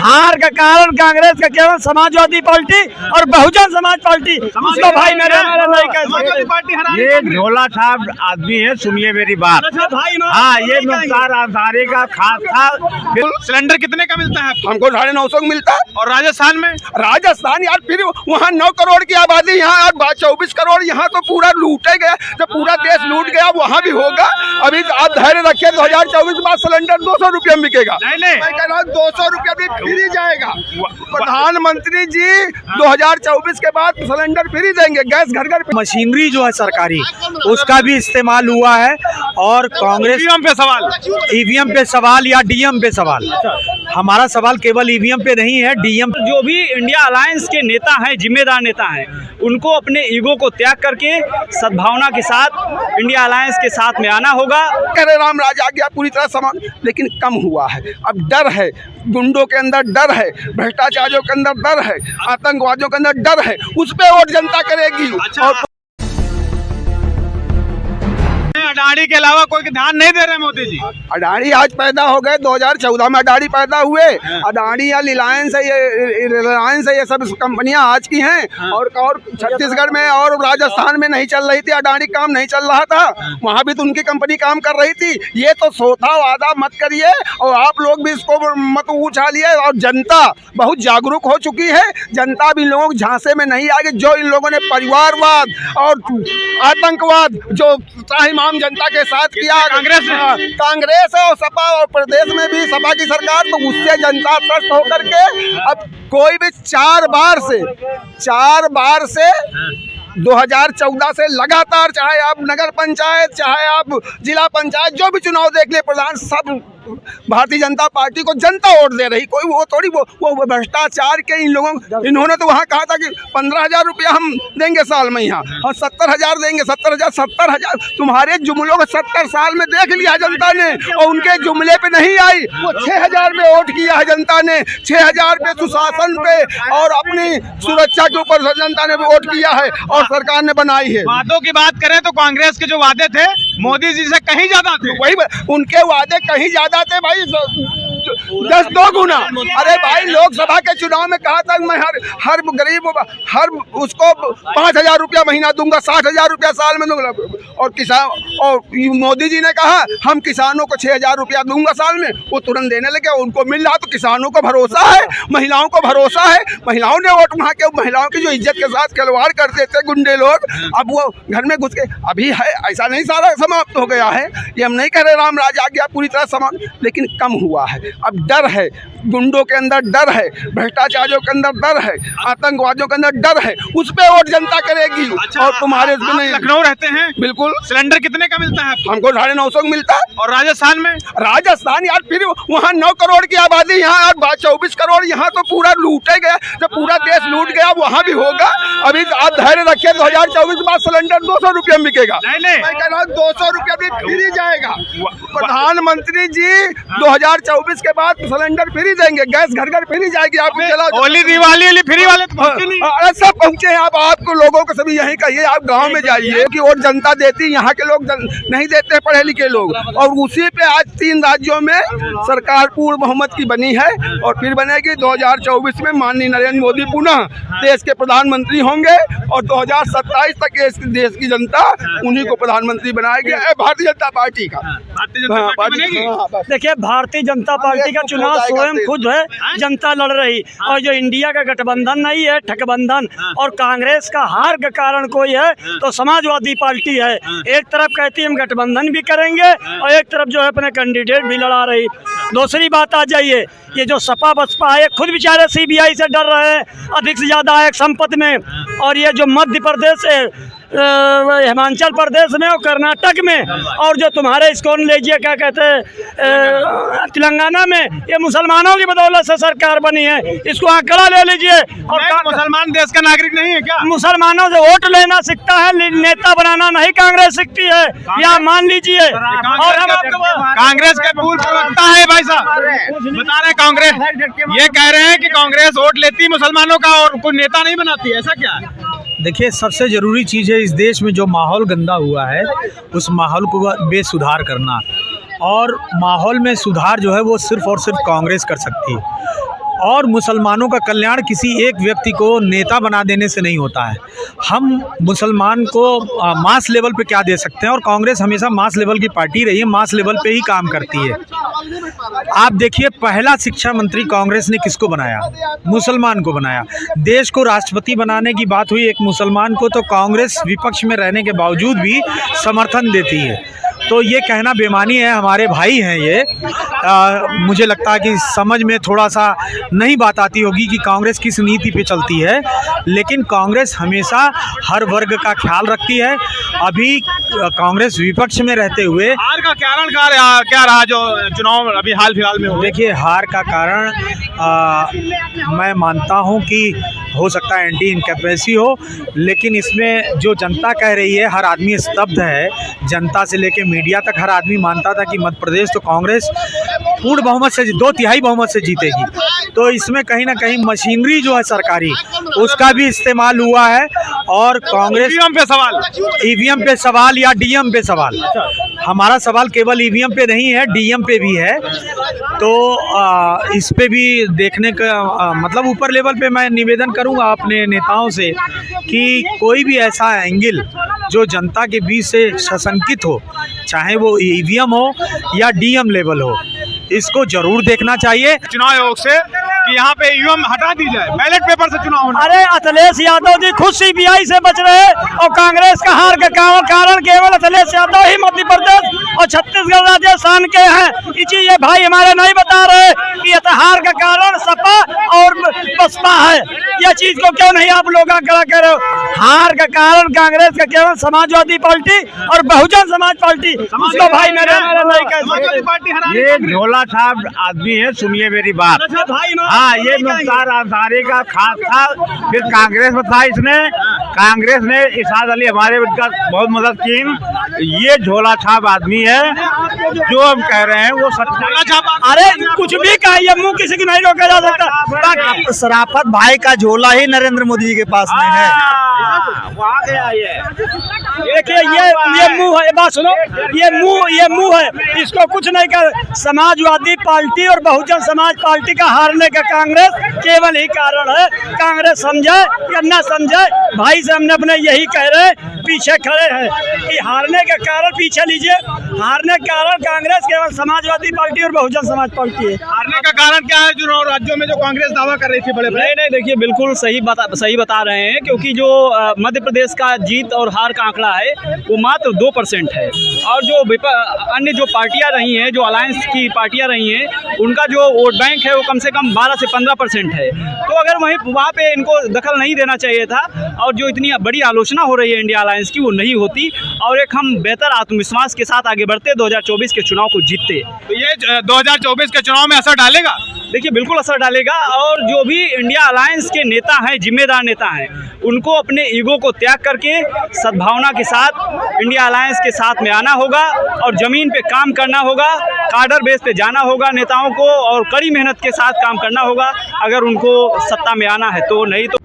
हार का कारण कांग्रेस का केवल समाजवादी पार्टी और बहुजन समाज पार्टी। उसको भाई मेरे नहीं कह सकते। ये झोला छाप आदमी है, सुनिए मेरी बात। हाँ, ये मुख्तार अंसारी का खास था। सिलेंडर कितने का मिलता है? हमको 950 का मिलता है। और राजस्थान में? राजस्थान यार फिर वहाँ 9 करोड़ की आबादी, यहाँ 24 करोड़, यहाँ तो पूरा लूटे गया। जब पूरा देश लूट गया वहाँ भी होगा। अभी आप धैर्य रखिए, 2024 के बाद सिलेंडर 200 रुपये में बिकेगा। नहीं, मैं कह रहा हूँ 200 रुपये भी फ्री जाएगा। प्रधानमंत्री जी 2024 के बाद सिलेंडर फ्री देंगे, गैस घर घर। मशीनरी जो है सरकारी उसका भी इस्तेमाल हुआ है और कांग्रेस ईवीएम पे सवाल या डीएम पे सवाल। हमारा सवाल केवल ईवीएम पे नहीं है, डीएम। जो भी इंडिया अलायंस के नेता हैं, जिम्मेदार नेता हैं, उनको अपने ईगो को त्याग करके सद्भावना के साथ इंडिया अलायंस के साथ में आना होगा। करे राम राज आ गया पूरी तरह समान, लेकिन कम हुआ है। अब डर है, गुंडों के अंदर डर है, भ्रष्टाचारियों के अंदर डर है, आतंकवादियों के अंदर डर है। उस पे वोट जनता करेगी। और अडानी के अलावा कोई ध्यान नहीं दे रहे मोदी जी। अडानी आज पैदा हो गए, 2014 में अडानी पैदा हुए। अडानी या रिलायंस है, ये सब कंपनियां आज की हैं। और छत्तीसगढ़ में और राजस्थान में नहीं चल रही थी, अडानी काम नहीं चल रहा था, वहाँ भी तो उनकी कंपनी काम कर रही थी। ये तो सोता वादा मत करिए और आप लोग भी इसको मत उछालिए। और जनता बहुत जागरूक हो चुकी है, जनता भी लोग झांसे में नहीं आएगी। जो इन लोगों ने परिवारवाद और आतंकवाद जो इमाम जनता के साथ किया, कांग्रेस और सपा, और प्रदेश में भी सपा की सरकार, तो उससे जनता त्रस्त होकर के अब कोई भी 4 बार से 2014 से लगातार, चाहे आप नगर पंचायत, चाहे आप जिला पंचायत, जो भी चुनाव देख ले, प्रधान सब भारतीय जनता पार्टी को जनता वोट दे रही। कोई वो थोड़ी वो भ्रष्टाचार के इन्होंने तो वहाँ कहा था कि 15,000 रुपया हम देंगे साल में यहाँ, और 70,000 देंगे। 70,000 तुम्हारे जुमलों को 70 साल में देख लिया जनता ने, और उनके जुमले पे नहीं आई। वो 6,000 में वोट किया है जनता ने, 6,000 पे सुशासन पे और अपनी सुरक्षा के ऊपर जनता ने वोट किया है और सरकार ने बनाई है। वादों की बात करें तो कांग्रेस के जो वादे थे मोदी जी से कहीं ज्यादा थे। वही उनके वादे कहीं ज्यादा थे भाई, 10-2 गुना। अरे भाई, लोकसभा के चुनाव में कहा था मैं हर गरीब हर उसको 5,000 रुपया महीना दूंगा, 60,000 रुपया साल में दूंगा। और किसान, और मोदी जी ने कहा हम किसानों को 6,000 रुपया दूंगा साल में, वो तुरंत देने लगे। उनको मिल रहा, तो किसानों को भरोसा है, महिलाओं को भरोसा है। महिलाओं ने वोट, वहाँ के महिलाओं की जो इज्जत के साथ खिलवाड़ करते थे गुंडे लोग, अब वो घर में घुस के अभी है। ऐसा नहीं सारा समाप्त हो गया है, ये हम नहीं कह रहे राम राज आ गया पूरी तरह समाप्त, लेकिन कम हुआ है। अब डर है, गुंडों के अंदर डर है, भ्रष्टाचारियों के अंदर डर है, आतंकवादियों के अंदर डर है। उस पे वोट जनता करेगी। और तुम्हारे नहीं। लखनऊ रहते हैं? बिल्कुल। सिलेंडर कितने का मिलता है? हमको 950 का मिलता है। और राजस्थान में? राजस्थान यार फिर वहाँ 9 करोड़ की आबादी, यहाँ 24 करोड़, यहाँ तो पूरा लूटे गया। जब पूरा देश लूट गया वहाँ भी होगा। अभी आप धैर्य रखिए, 2024 के बाद सिलेंडर 200 रुपये में बिकेगा। नहीं, मैं कह रहा हूँ 200 रुपये भी फ्री जाएगा। प्रधानमंत्री जी 2024 के बाद सिलेंडर फ्री देंगे, गैस घर घर फ्री जाएगी। आप होली दिवाली फ्री वाले तो सब पहुँचे हैं। आप लोगों को सभी यही कहिए, आप गांव में जाइए कि वोट जनता देती, यहाँ के लोग नहीं देते, पढ़े लिखे लोग। और उसी पे आज 3 राज्यों में सरकार पूर्ण बहुमत की बनी है और फिर बनेगी। 2024 में माननीय नरेंद्र मोदी पुनः देश के प्रधानमंत्री होंगे और 2027 तक देश की जनता उन्हीं को प्रधानमंत्री बनाएगी, भारतीय जनता पार्टी का। देखिए, भारतीय जनता पार्टी का चुनाव स्वयं खुद है, जनता लड़ रही। और जो इंडिया का गठबंधन नहीं है, ठगबंधन, और कांग्रेस का हार का कारण कोई है तो समाजवादी पार्टी है। एक तरफ कहती है हम गठबंधन भी करेंगे और एक तरफ जो है अपने कैंडिडेट भी लड़ा रही। दूसरी बात आ जाइए, ये जो सपा बसपा है खुद बेचारे सीबीआई से डर रहे हैं अधिक से ज़्यादा एक संपत्ति में। और ये जो मध्य प्रदेश है, हिमाचल प्रदेश में और कर्नाटक में, और जो तुम्हारे इसको लीजिए क्या कहते हैं तेलंगाना में, ये मुसलमानों की बदौलत से सरकार बनी है। इसको आंकड़ा ले लीजिए। और मुसलमान देश का नागरिक नहीं है क्या? मुसलमानों से वोट लेना सीखता है, नेता बनाना नहीं कांग्रेस सीखती है, या मान लीजिए। और हम कांग्रेस के पूर्व प्रवक्ता है भाई साहब, बता रहे कांग्रेस ये कह रहे हैं कि कांग्रेस वोट लेती मुसलमानों का और कोई नेता नहीं बनाती, ऐसा क्या है? देखिए, सबसे ज़रूरी चीज़ है इस देश में जो माहौल गंदा हुआ है उस माहौल को बेसुधार करना। और माहौल में सुधार जो है वो सिर्फ़ और सिर्फ कांग्रेस कर सकती है। और मुसलमानों का कल्याण किसी एक व्यक्ति को नेता बना देने से नहीं होता है। हम मुसलमान को मास लेवल पे क्या दे सकते हैं, और कांग्रेस हमेशा मास लेवल की पार्टी रही है, मास लेवल पे ही काम करती है। आप देखिए, पहला शिक्षा मंत्री कांग्रेस ने किसको बनाया? मुसलमान को बनाया। देश को राष्ट्रपति बनाने की बात हुई एक मुसलमान को, तो कांग्रेस विपक्ष में रहने के बावजूद भी समर्थन देती है। तो ये कहना बेमानी है। हमारे भाई हैं ये। मुझे लगता है कि समझ में थोड़ा सा नहीं बात आती होगी कि कांग्रेस किस नीति पे चलती है, लेकिन कांग्रेस हमेशा हर वर्ग का ख्याल रखती है। अभी कांग्रेस विपक्ष में रहते हुए हार का कारण क्या रहा जो चुनाव अभी हाल फिलहाल में हुए? देखिए, हार का कारण मैं मानता हूं कि हो सकता है एंटी इनकैपेसिटी हो, लेकिन इसमें जो जनता कह रही है, हर आदमी स्तब्ध है। जनता से लेकर मीडिया तक हर आदमी मानता था कि मध्य प्रदेश तो कांग्रेस पूर्ण बहुमत से 2/3 बहुमत से जीतेगी। तो इसमें कहीं ना कहीं मशीनरी जो है सरकारी, उसका भी इस्तेमाल हुआ है। और कांग्रेस ईवीएम पे सवाल या डीएम पे सवाल। हमारा सवाल केवल ईवीएम पे नहीं है, डीएम पे भी है। तो इस पे भी देखने का मतलब ऊपर लेवल पे मैं निवेदन करूंगा अपने नेताओं से कि कोई भी ऐसा एंगल जो जनता के बीच से सशंकित हो, चाहे वो ईवीएम हो या डीएम लेवल हो, इसको जरूर देखना चाहिए चुनाव आयोग से कि यहाँ पे ईवीएम हटा दी जाए, बैलेट पेपर से चुनाव होना। अरे अखिलेश यादव जी खुद सीबीआई से बच रहे और कांग्रेस का हार का कारण केवल अखिलेश यादव ही मध्य प्रदेश और छत्तीसगढ़ राजस्थान के हैं। ये भाई हमारे नहीं बता रहे कि हार का कारण सपा और बसपा है। यह चीज को क्यों नहीं आप लोग खड़ा कर रहे हो? हार का कारण कांग्रेस का केवल समाजवादी पार्टी और बहुजन समाज पार्टी। उसको भाई मेरे नहीं कह सकते। ये झोला छाप आदमी है, सुनिए मेरी बात। हाँ, ये मुख्तार अंसारी का खास था, फिर कांग्रेस में था। कांग्रेस ने इरशाद अली हमारे का बहुत मदद की। ये झोला छाप आदमी है, जो हम कह रहे हैं वो सच्चा। अरे कुछ भी कहिए, मुंह किसी की नहीं रोका जा सकता। शराफत भाई का झोला ही नरेंद्र मोदी जी के पास में है। वहाँ गया ये। देखिए, ये मुंह है, बात सुनो, ये मुंह है, इसको कुछ नहीं कर। समाजवादी पार्टी और बहुजन समाज पार्टी का हारने का कांग्रेस केवल ही कारण है। कांग्रेस समझे या ना समझे, भाई से हमने अपने यही कह रहे हैं, पीछे खड़े हैं कि हारने का कारण पीछे लीजिए। हारने का कारण कांग्रेस केवल समाजवादी पार्टी और बहुजन समाज पार्टी है। हारने का कारण क्या है? चुनाव राज्यों में जो कांग्रेस दावा कर रही थी बड़े नहीं, देखिए बिल्कुल सही बता रहे हैं, क्योंकि जो मध्य प्रदेश का जीत और हार का आंकड़ा है वो मात्र 2% है। और जो अन्य जो पार्टियां रही हैं, जो अलायंस की पार्टियां रही हैं, उनका जो वोट बैंक है वो कम से कम 12 से 15% है। तो अगर वहाँ पे इनको दखल नहीं देना चाहिए था, और जो इतनी बड़ी आलोचना हो रही है इंडिया अलायंस की, वो नहीं होती, और एक हम बेहतर आत्मविश्वास के साथ आगे बढ़ते, 2024 के चुनाव को जीतते। तो ये 2024 के चुनाव में असर डालेगा? देखिए बिल्कुल असर डालेगा। और जो भी इंडिया अलायंस के नेता हैं, जिम्मेदार नेता हैं, उनको अपने ईगो को त्याग करके सद्भावना के साथ इंडिया अलायंस के साथ में आना होगा और ज़मीन पे काम करना होगा, कार्डर बेस पे जाना होगा नेताओं को, और कड़ी मेहनत के साथ काम करना होगा अगर उनको सत्ता में आना है। तो नहीं तो